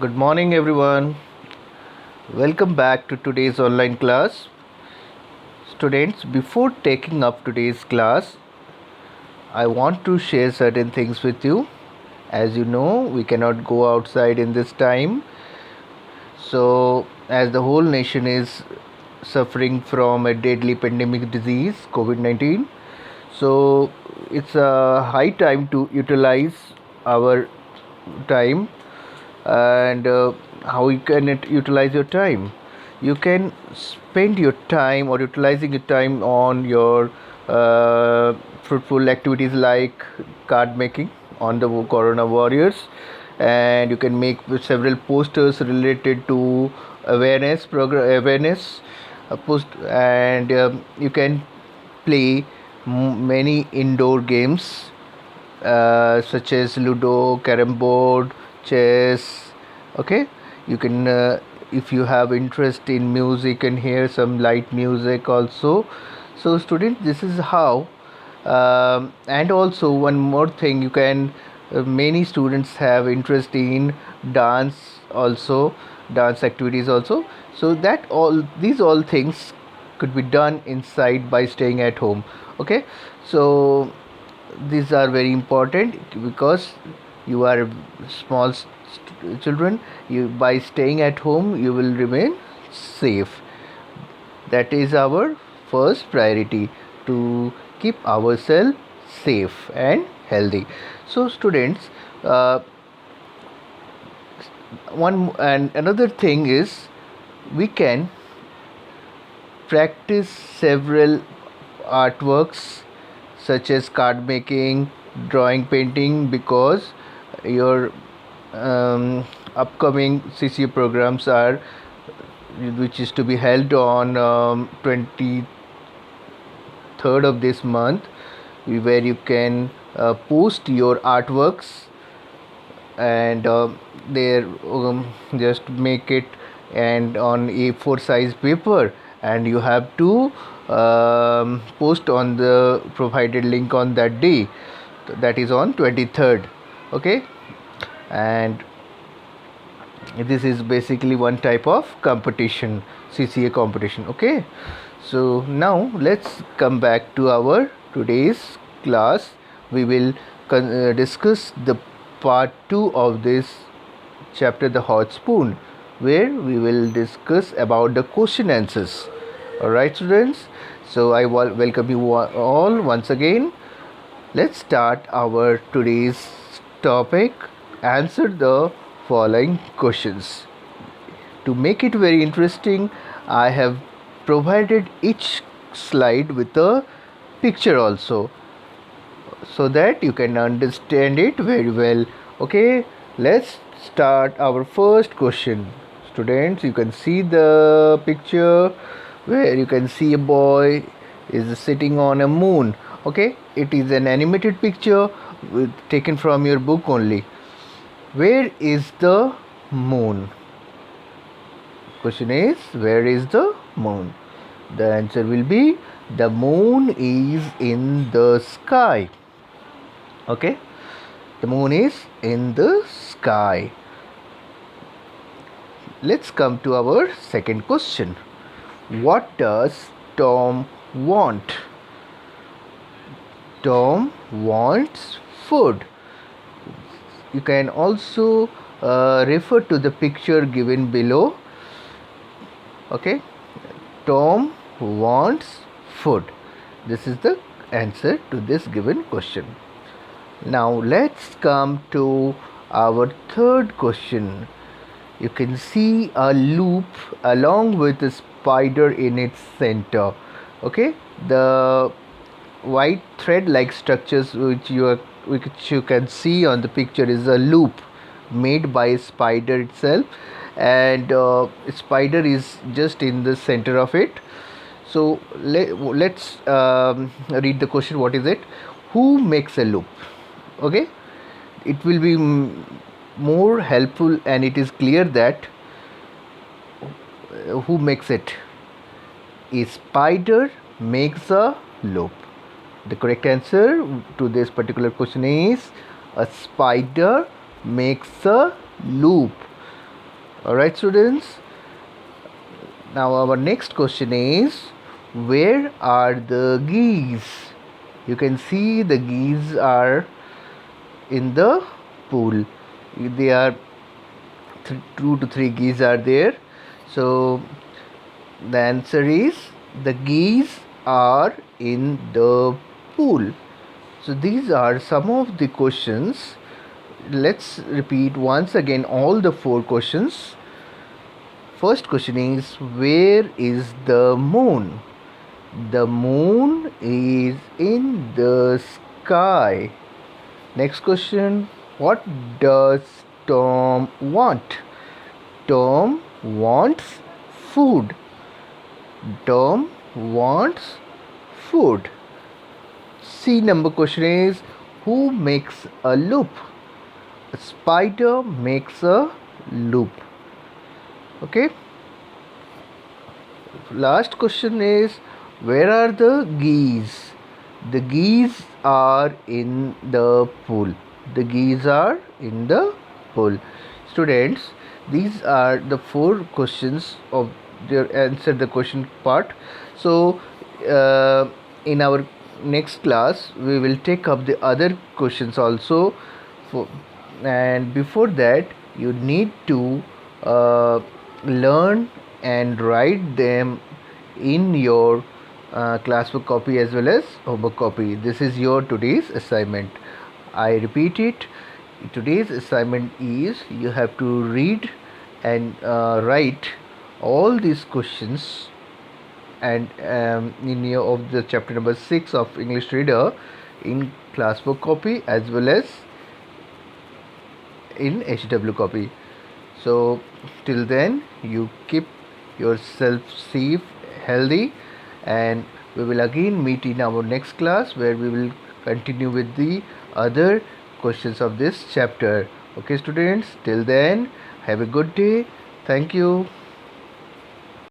Good morning, everyone. Welcome back to today's online class. Students, before taking up today's class, I want to share certain things with you. As you know, we cannot go outside in this time. So, as the whole nation is suffering from a deadly pandemic disease, COVID 19, so it's a high time to utilize our time. And how you can utilize your time? You can spend your time or utilizing your time on your fruitful activities like card making on the corona warriors, and you can make several posters related to awareness post, and you can play many indoor games such as ludo, carom board, chess. Okay, you can if you have interest in music and hear some light music also. So students, this is how. And also one more thing, you can many students have interest in dance also, dance activities also. So that all these all things could be done inside by staying at home. Okay, so these are very important because you are small children. You, by staying at home, you will remain safe. That is our first priority, to keep ourselves safe and healthy. So students, one and another thing is, we can practice several artworks such as card making, drawing, painting, because your upcoming CCA programs are, which is to be held on 23rd of this month, where you can post your artworks, and there just make it and on A4 size paper, and you have to post on the provided link on that day, that is on 23rd. Okay, and this is basically one type of competition, CCA competition. Okay, so now let's come back to our today's class. We will discuss the part 2 of this chapter, the hot spoon, where we will discuss about the question answers. Alright students, so I welcome you all once again. Let's start our today's topic. Answer the following questions. To make it very interesting, I have provided each slide with a picture also, so that you can understand it very well. Okay, let's start our first question. Students, you can see the picture where you can see a boy is sitting on a moon. Okay, it is an animated picture taken from your book only. Where is the moon? Question is, where is the moon? The answer will be, the moon is in the sky. Okay, the moon is in the sky. Let's come to our second question. What does Tom want? Tom wants food. You can also refer to the picture given below. Okay, Tom wants food. This is the answer to this given question. Now let's come to our third question. You can see a loop along with a spider in its center. Okay, the white thread like structures which you can see on the picture is a loop made by a spider itself, and spider is just in the center of it. So let's read the question. What is it? Who makes a loop? Okay, it will be more helpful, and it is clear that who makes it. A spider makes a loop. The correct answer to this particular question is, a spider makes a loop. Alright, students. Now our next question is, where are the geese? You can see the geese are in the pool. They are 2 to 3 geese are there. So the answer is, the geese are in the pool. So these are some of the questions. Let's repeat once again all the 4 questions. First question is, where is the moon? The moon is in the sky. Next question, what does Tom want? Tom wants food. Tom wants food. C number question is, who makes a loop? A spider makes a loop. Okay. Last question is, where are the geese? The geese are in the pool. The geese are in the pool. Students, these are the 4 questions of their answer the question part. So in our next class we will take up the other questions also, and before that you need to learn and write them in your classbook copy as well as homework copy. This is your today's assignment. I repeat it. Today's assignment is, you have to read and write all these questions and in your of the chapter number 6 of English Reader in classbook copy as well as in HW copy. So till then, you keep yourself safe, healthy, and we will again meet in our next class where we will continue with the other questions of this chapter. Okay, students, till then, have a good day. Thank you.